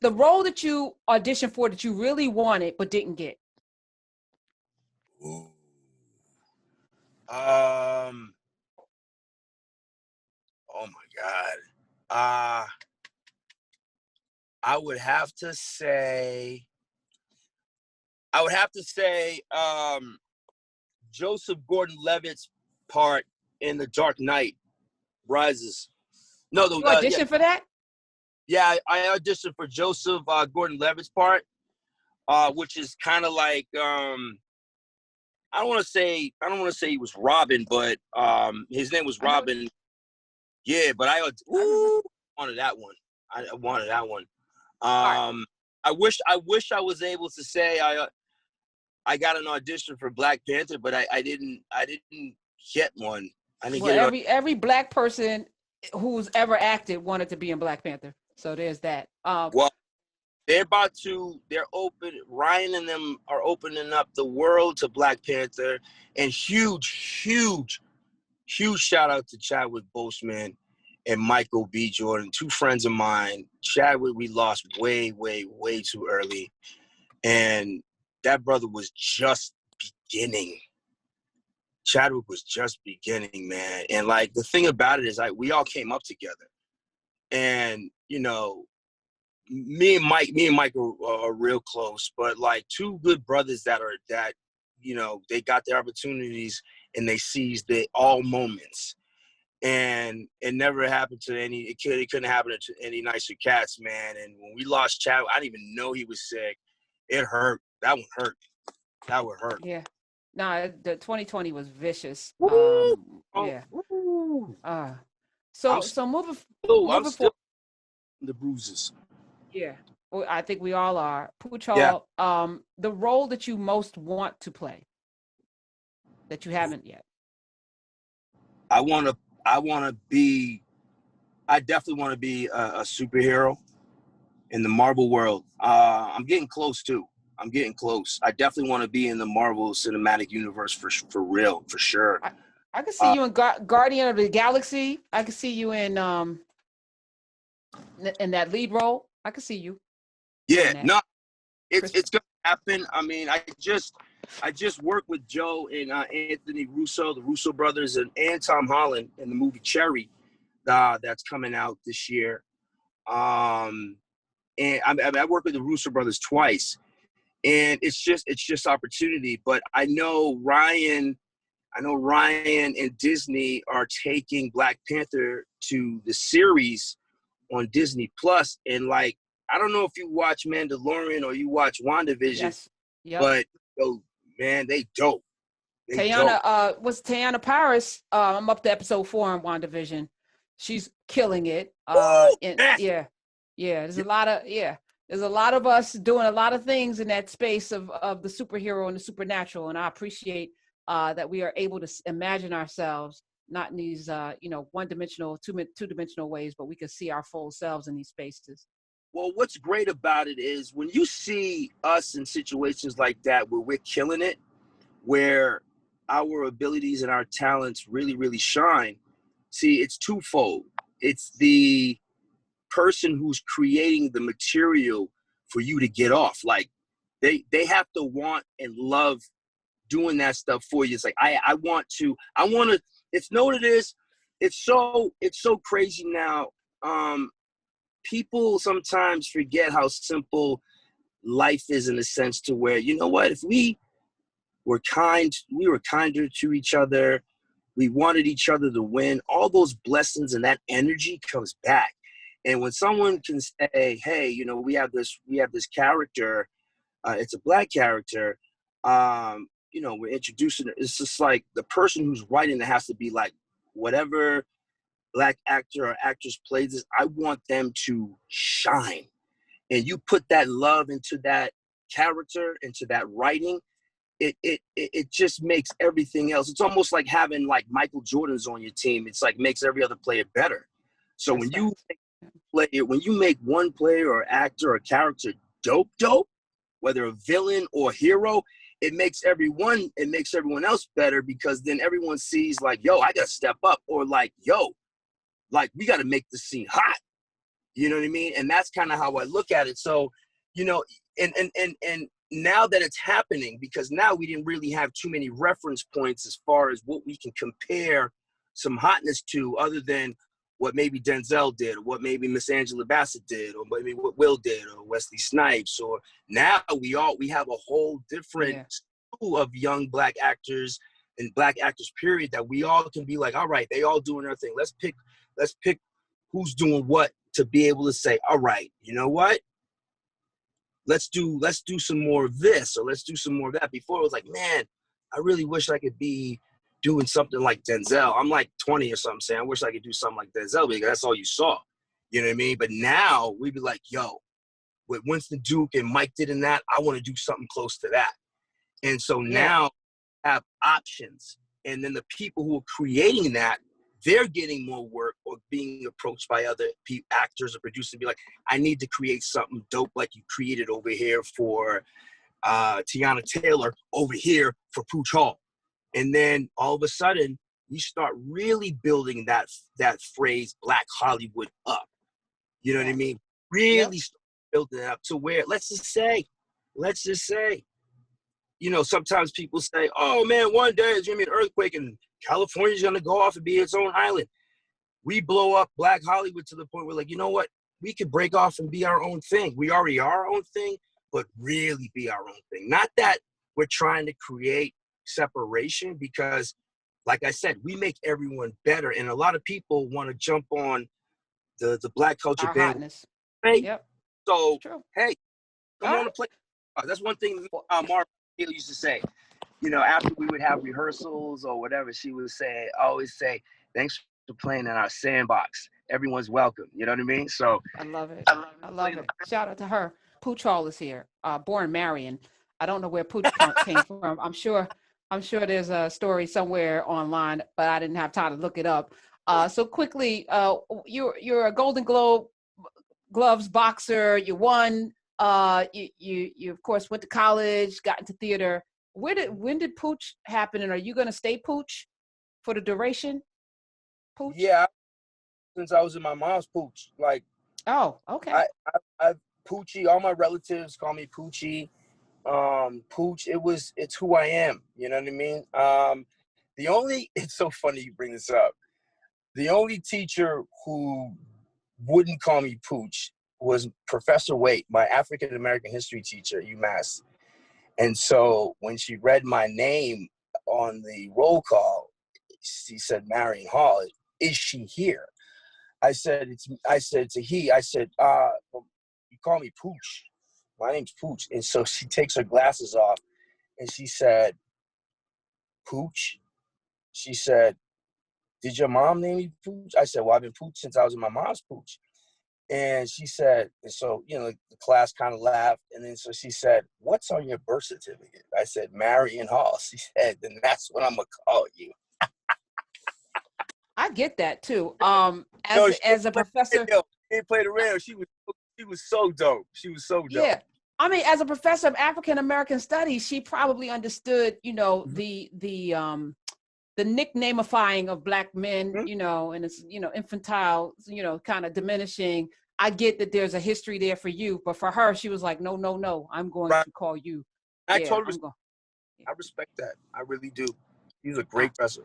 the role that you auditioned for that you really wanted but didn't get. Ooh. Oh my God. I would have to say Joseph Gordon-Levitt's part in The Dark Knight Rises. No, You auditioned for that? Yeah, I auditioned for Joseph Gordon-Levitt's part, which is kind of like I don't want to say he was Robin, but his name was Robin. Yeah, but I wanted that one. I wanted that one. I wish I was able to say I got an audition for Black Panther, but I didn't get one. I didn't get it. Every Black person who's ever acted wanted to be in Black Panther. So there's that. Well, Ryan and them are opening up the world to Black Panther, and huge shout out to Chadwick Boseman and Michael B. Jordan, two friends of mine. Chadwick, we lost way too early. And that brother was just beginning. Chadwick was just beginning, man. And like, the thing about it is, like, we all came up together. And, you know, me and Mike are real close, but like two good brothers that you know, they got their opportunities and they seized all moments. And it never happened to it couldn't happen to any nicer cats, man. And when we lost Chad, I didn't even know he was sick. It hurt. That one hurt. That would hurt. Yeah. No, the 2020 was vicious. Yeah. So moving forward, the bruises. Yeah. Well, I think we all are. Pooch Hall, the role that you most want to play that you haven't yet. I definitely want to be a superhero in the Marvel world. I'm getting close too. I'm getting close. I definitely want to be in the Marvel Cinematic Universe for real, for sure. I could see you in Guardian of the Galaxy. I could see you in that lead role. I could see you. Yeah, no, it's gonna happen. I mean, I just worked with Joe and Anthony Russo, the Russo brothers, and Tom Holland in the movie Cherry, that's coming out this year. And I worked with the Russo brothers twice, and it's just opportunity. But I know Ryan and Disney are taking Black Panther to the series on Disney Plus, and like, I don't know if you watch Mandalorian or you watch WandaVision, yes. Yep. But man, they dope. Teyana Paris. I'm up to episode 4 in WandaVision. She's killing it. Yeah. There's a lot of us doing a lot of things in that space of the superhero and the supernatural, and I appreciate that we are able to imagine ourselves not in these one-dimensional, two-dimensional ways, but we can see our full selves in these spaces. Well, what's great about it is when you see us in situations like that where we're killing it, where our abilities and our talents really, really shine. See, it's twofold. It's the person who's creating the material for you to get off. Like, they have to want and love doing that stuff for you. It's like, I want to, it's know what it is. It's so crazy now. People sometimes forget how simple life is, in a sense to where, you know what, if we were kinder to each other, we wanted each other to win, all those blessings and that energy comes back. And when someone can say, hey, you know, we have this character, it's a Black character, you know, we're introducing it. It's just like the person who's writing it has to be like, whatever Black actor or actress plays this, I want them to shine. And you put that love into that character, into that writing, it just makes everything else. It's almost like having like Michael Jordan's on your team. It's like makes every other player better. So when you make one player or actor or character dope, whether a villain or hero, it makes everyone else better, because then everyone sees like, yo, I gotta step up, or like, yo, like, we gotta make the scene hot. You know what I mean? And that's kind of how I look at it. So, you know, and now that it's happening, because now we didn't really have too many reference points as far as what we can compare some hotness to, other than what maybe Denzel did, or what maybe Miss Angela Bassett did, or maybe what Will did, or Wesley Snipes. Or now we have a whole different school of young black actors and black actors, period, that we all can be like, all right, they all doing their thing. Let's pick who's doing what, to be able to say, all right, you know what? Let's do some more of this, or let's do some more of that. Before it was like, man, I really wish I could be doing something like Denzel. I'm like 20 or something, saying I wish I could do something like Denzel, because that's all you saw. You know what I mean? But now we'd be like, yo, what Winston Duke and Mike did in that, I want to do something close to that. And so now I have options. And then the people who are creating that, they're getting more work, or being approached by other actors or producers, and be like, I need to create something dope like you created over here for Tiana Taylor, over here for Pooch Hall. And then all of a sudden, you start really building that phrase Black Hollywood up. You know what I mean? Really start building it up to where, let's just say, you know, sometimes people say, oh man, one day there's gonna be an earthquake and California's gonna go off and be its own island. We blow up Black Hollywood to the point where, like, you know what? We could break off and be our own thing. We already are our own thing, but really be our own thing. Not that we're trying to create separation, because like I said, we make everyone better. And a lot of people want to jump on the black culture band. Right? Yep. So, hey, come on to play. That's one thing Mark used to say. You know, after we would have rehearsals or whatever, she would say, always say, thanks for playing in our sandbox. Everyone's welcome. You know what I mean? So I love it. I love it. Shout out to her. Pooch Hall is here. Born Marion. I don't know where Pooch came from. I'm sure there's a story somewhere online, but I didn't have time to look it up. So quickly, you're a Golden Gloves boxer. You won. You of course went to college, got into theater. When did Pooch happen, and are you going to stay Pooch for the duration? Pooch? Yeah, since I was in my mom's Pooch. Like, oh, okay. I Poochie. All my relatives call me Poochie. Pooch. It's who I am. You know what I mean? It's so funny you bring this up. The only teacher who wouldn't call me Pooch was Professor Waite, my African American history teacher at UMass. And so when she read my name on the roll call, she said, Marion Hall, is she here? I said, you call me Pooch. My name's Pooch. And so she takes her glasses off and she said, Pooch? She said, did your mom name you Pooch? I said, well, I've been Pooch since I was in my mom's Pooch. And she said, and so, you know, the class kind of laughed. And then so she said, what's on your birth certificate? I said, Marion Hall. She said, then that's what I'm going to call you. I get that too. As a professor. She played around. She was so dope. She was so dope. Yeah. I mean, as a professor of African American studies, she probably understood, you know, the nicknameifying of Black men, you know, and it's, you know, infantile, you know, kind of diminishing. I get that there's a history there for you, but for her, she was like, no, I'm going to call you. I respect that. I really do. He's a great professor.